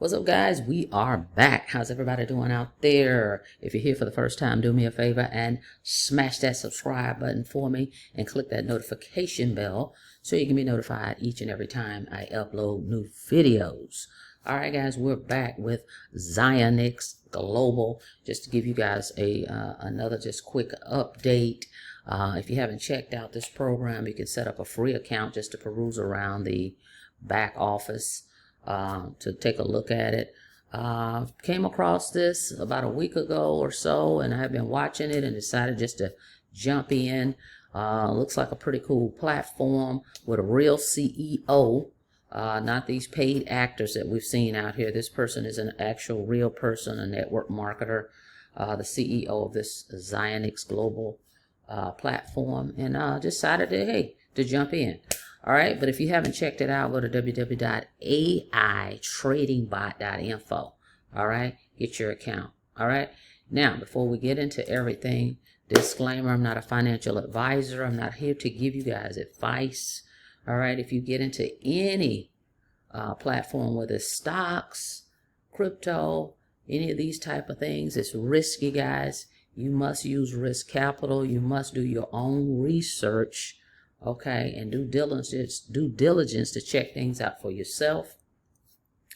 What's up, guys? We are back. How's everybody doing out there? If you're here for the first time, do me a favor and smash that subscribe button for me and click that notification bell so you can be notified each and every time I upload new videos. All right, guys, we're back with Zionix Global. Just to give you guys another just quick update. If you haven't checked out this program, you can set up a free account just to peruse around the back office. To take a look at it. Came across this about a week ago or so, and I've been watching it and decided just to jump in. Looks like a pretty cool platform with a real CEO, not these paid actors that we've seen out here. This person is an actual real person, a network marketer, the CEO of this Zionix Global platform, and decided to jump in. All right, but if you haven't checked it out, go to www.aitradingbot.info. All right, get your account. All right, now before we get into everything, disclaimer: I'm not a financial advisor. I'm not here to give you guys advice. All right, if you get into any platform, whether it's stocks, crypto, any of these type of things, it's risky, guys. You must use risk capital. You must do your own research. Okay, and due diligence to check things out for yourself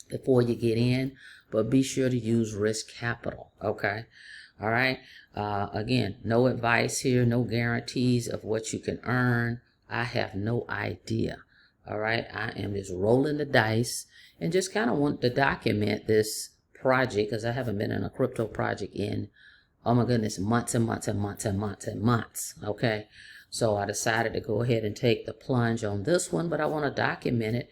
before you get in, but be sure to use risk capital. Okay, all right. Again, no advice here, no guarantees of what you can earn. I have no idea. All right, I am just rolling the dice and just kind of want to document this project because I haven't been in a crypto project in, oh my goodness, months and months and months and months and months. Okay. So I decided to go ahead and take the plunge on this one, but I want to document it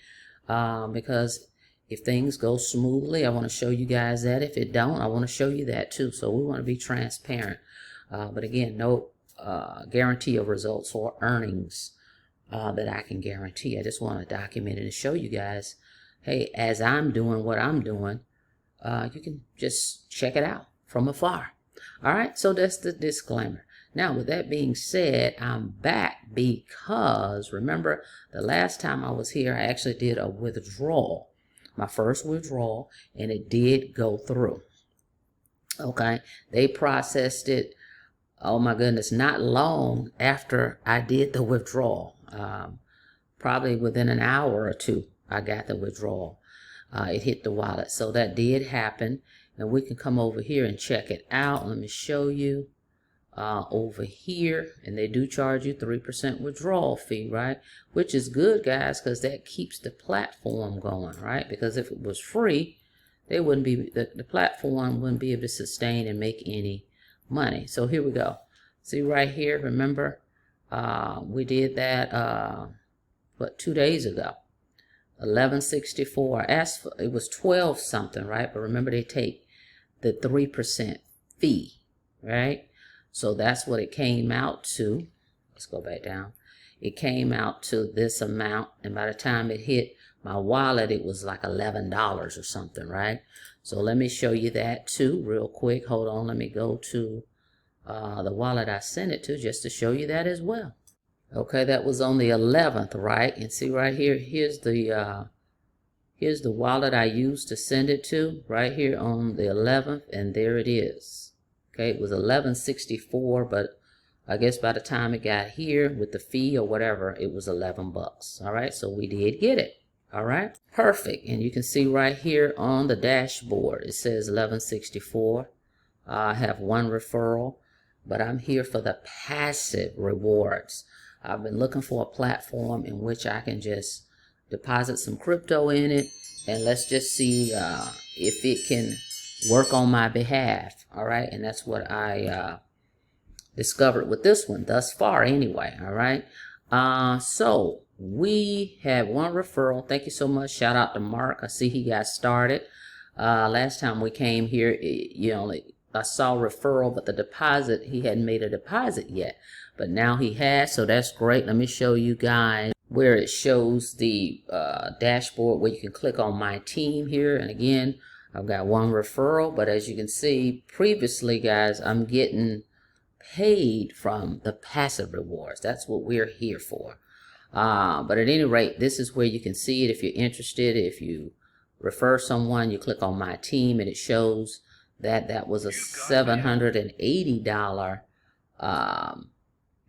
because if things go smoothly, I want to show you guys that. If it don't, I want to show you that too. So we want to be transparent. But again, no guarantee of results or earnings that I can guarantee. I just want to document it and show you guys, hey, as I'm doing what I'm doing, you can just check it out from afar. All right, so that's the disclaimer. Now, with that being said, I'm back because, remember, the last time I was here, I actually did a withdrawal, my first withdrawal, and it did go through. Okay, they processed it, oh my goodness, not long after I did the withdrawal. Probably within an hour or two, I got the withdrawal. It hit the wallet, so that did happen, and we can come over here and check it out. Let me show you. Over here, and they do charge you 3% withdrawal fee, right? Which is good, guys, because that keeps the platform going, right? Because if it was free, they wouldn't be, the platform wouldn't be able to sustain and make any money. So here we go. See right here, remember, we did that, 2 days ago, 1164. Asked for, it was 12 something, right? But remember, they take the 3% fee, right? So that's what it came out to. Let's go back down. It came out to this amount, and by the time it hit my wallet, it was like $11 or something, right? So let me show you that too real quick. Hold on, let me go to the wallet I sent it to just to show you that as well. Okay, that was on the 11th, right? And see right here, here's the wallet I used to send it to, right here on the 11th, and there it is. Okay, it was 1164, but I guess by the time it got here with the fee or whatever, it was 11 bucks. All right, so we did get it. All right, perfect. And you can see right here on the dashboard, it says 1164. I have one referral, but I'm here for the passive rewards. I've been looking for a platform in which I can just deposit some crypto in it, and let's just see if it can work on my behalf. All right, and that's what I discovered with this one thus far anyway. All right, so we have one referral. Thank you so much. Shout out to Mark. I see he got started last time we came here. I saw referral, but the deposit, he hadn't made a deposit yet, but now he has, so that's great. Let me show you guys where it shows the dashboard where you can click on my team here. And again, I've got one referral, but as you can see previously, guys, I'm getting paid from the passive rewards. That's what we're here for. But at any rate, this is where you can see it if you're interested. If you refer someone, you click on my team, and it shows that that was a $780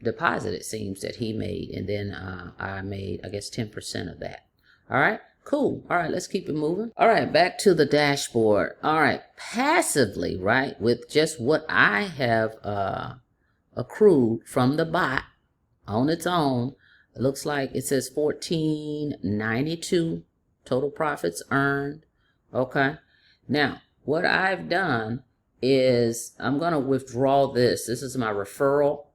deposit, it seems, that he made. And then I made, I guess, 10% of that. All right, cool. All right, let's keep it moving. All right, back to the dashboard. All right, passively, right, with just what I have accrued from the bot on its own, it looks like it says $14.92 total profits earned. Okay, now what I've done is I'm going to withdraw this. This is my referral.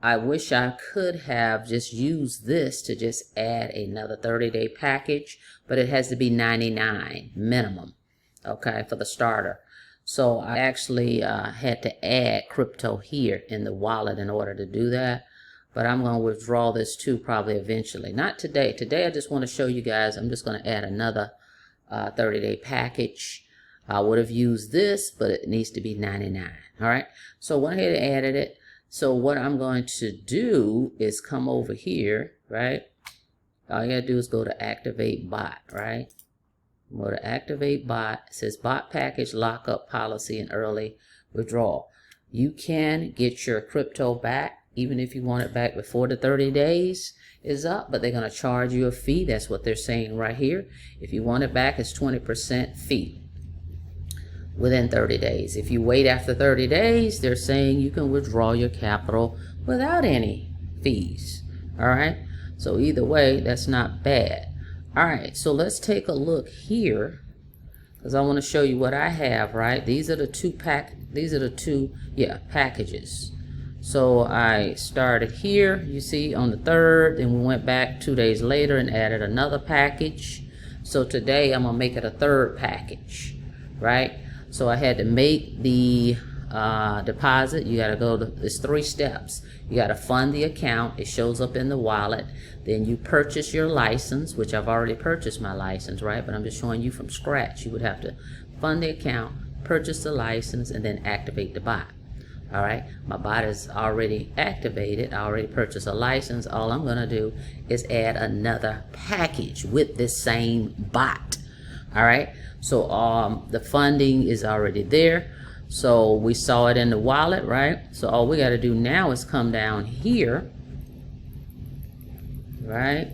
I wish I could have just used this to just add another 30-day package, but it has to be $99 minimum, okay, for the starter. So I actually had to add crypto here in the wallet in order to do that. But I'm going to withdraw this too, probably eventually. Not today. Today I just want to show you guys. I'm just going to add another 30-day package. I would have used this, but it needs to be 99. All right. So I went ahead and added it. So what I'm going to do is come over here, right? All you got to do is go to activate bot, right? Go to activate bot. It says bot package, lockup policy, and early withdrawal. You can get your crypto back even if you want it back before the 30 days is up, but they're going to charge you a fee. That's what they're saying right here. If you want it back, it's 20% fee within 30 days. If you wait after 30 days, they're saying you can withdraw your capital without any fees. All right. So either way, that's not bad. All right. So let's take a look here, because I want to show you what I have, right? These are the two packages. So I started here, you see, on the 3rd, and we went back 2 days later and added another package. So today I'm gonna make it a 3rd package, right? So I had to make the deposit. You gotta go to, it's 3 steps. You gotta fund the account. It shows up in the wallet. Then you purchase your license, which I've already purchased my license, right? But I'm just showing you from scratch. You would have to fund the account, purchase the license, and then activate the bot. All right, my bot is already activated. I already purchased a license. All I'm gonna do is add another package with this same bot. All right, so the funding is already there. So we saw it in the wallet, right? So all we gotta do now is come down here, right?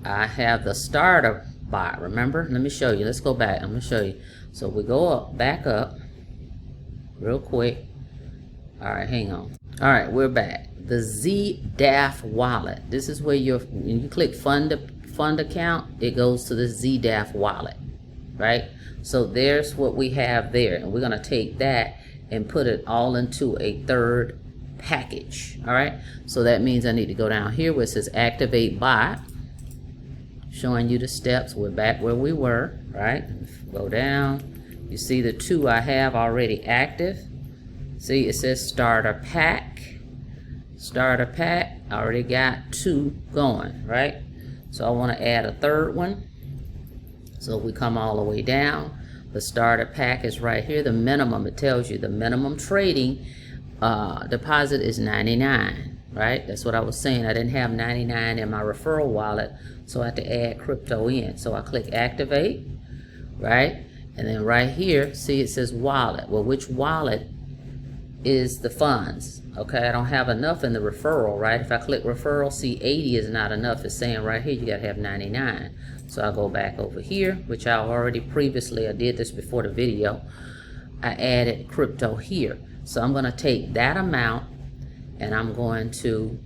I have the starter bot, remember? Let me show you, let's go back, I'm gonna show you. So we go up, back up real quick. All right, hang on. All right, we're back. The ZDAF wallet. This is where when you click fund account, it goes to the ZDAF wallet, right? So there's what we have there, and we're gonna take that and put it all into a 3rd package. All right, so that means I need to go down here where it says activate bot, showing you the steps. We're back where we were, right? Go down. You see the 2 I have already active. See, it says starter pack. Starter pack, I already got 2 going, right? So I want to add a 3rd one. So we come all the way down. The starter pack is right here. The minimum, it tells you the minimum trading deposit is 99, right? That's what I was saying. I didn't have 99 in my referral wallet, so I had to add crypto in. So I click activate, right? And then right here, see, it says wallet. Well, which wallet is the funds? Okay, I don't have enough in the referral, right? If I click referral, see 80 is not enough. It's saying right here you gotta have 99. So I'll go back over here, which I already previously, I did this before the video. I added crypto here. So I'm gonna take that amount and I'm going to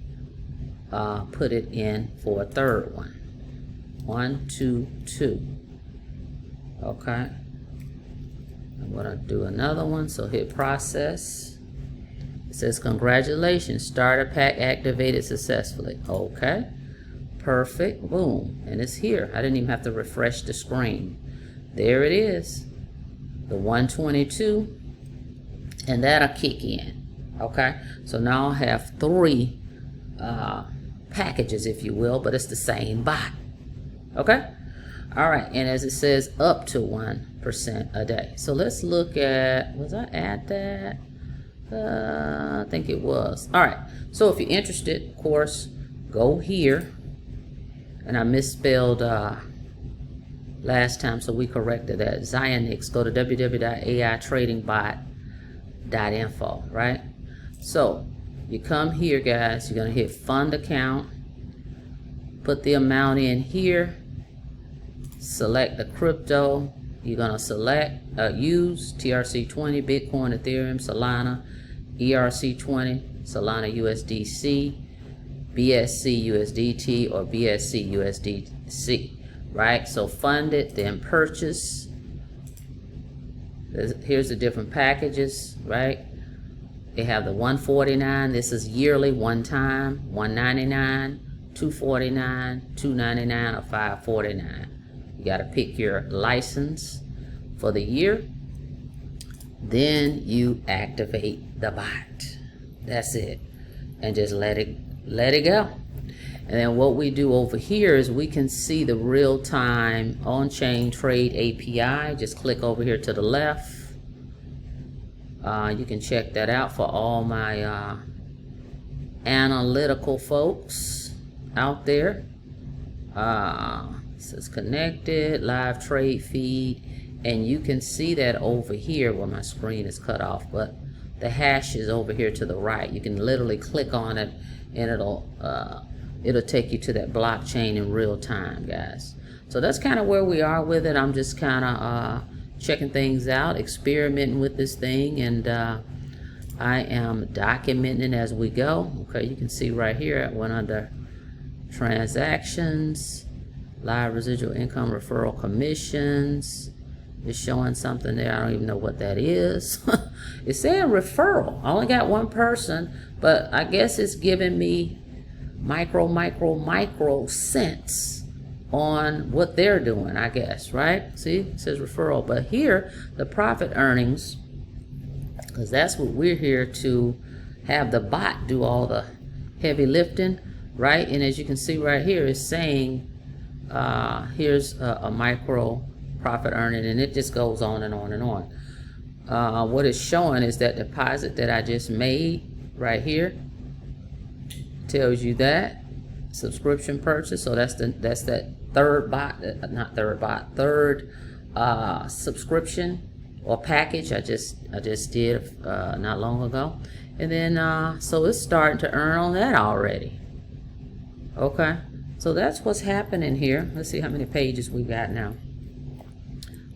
put it in for a 3rd one. 1, 2, 2. Okay. I'm gonna do another one, so hit process. It says congratulations, starter pack activated successfully. Okay, perfect, boom, and it's here. I didn't even have to refresh the screen. There it is, the 122, and that'll kick in. Okay, so now I'll have 3 packages, if you will, but it's the same bot. Okay, all right, and as it says, up to 1% a day. So let's look at, was I at that? I think it was. All right, so if you're interested, of course, go here, and I misspelled last time, so we corrected that. Zionix, go to www.aitradingbot.info, right? So you come here, guys, you're going to hit fund account, put the amount in here, select the crypto. You're going to select use TRC20, Bitcoin, Ethereum, Solana, ERC20, Solana USDC, BSC USDT, or BSC USDC, right? So fund it, then purchase. Here's the different packages, right? They have the 149, this is yearly, one time, 199, 249, 299, or 549. You got to pick your license for the year. Then you activate the bot. That's it. And just let it go. And then what we do over here is we can see the real-time on-chain trade API. Just click over here to the left. You can check that out for all my analytical folks out there. This is connected, live trade feed, and you can see that over here where my screen is cut off, but the hash is over here to the right. You can literally click on it and it'll take you to that blockchain in real time, guys. So that's kind of where we are with it. I'm just kind of checking things out, experimenting with this thing, and I am documenting as we go. Okay, you can see right here I went under transactions, live residual income, referral commissions. It's showing something there. I don't even know what that is. It's saying referral. I only got one person, but I guess it's giving me micro cents on what they're doing, I guess, right? See, it says referral. But here, the profit earnings, because that's what we're here to have the bot do all the heavy lifting, right? And as you can see right here, it's saying here's a micro profit earning, and it just goes on and on and on. What it's showing is that deposit that I just made right here tells you that subscription purchase. So that's that third subscription or package I just did not long ago. And then so it's starting to earn on that already. Okay, so that's what's happening here. Let's see how many pages we got now.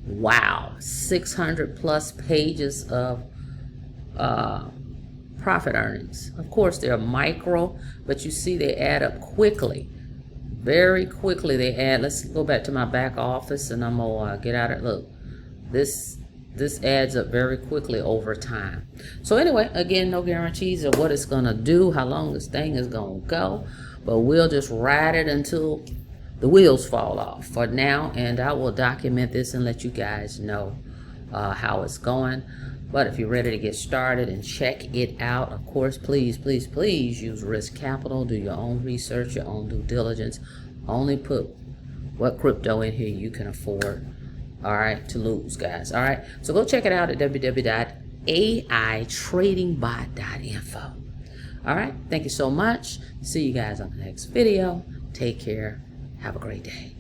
Wow, 600 plus pages of profit earnings. Of course, they're micro, but you see they add up quickly. Very quickly they add. Let's go back to my back office and I'm gonna get out of it. Look, this adds up very quickly over time. So anyway, again, no guarantees of what it's gonna do, how long this thing is gonna go, but we'll just ride it until the wheels fall off for now, and I will document this and let you guys know how it's going. But if you're ready to get started and check it out, of course, please use risk capital. Do your own research, your own due diligence. Only put what crypto in here you can afford, all right, to lose, guys. All right, so go check it out at www.aitradingbot.info. All right, thank you so much. See you guys on the next video. Take care. Have a great day.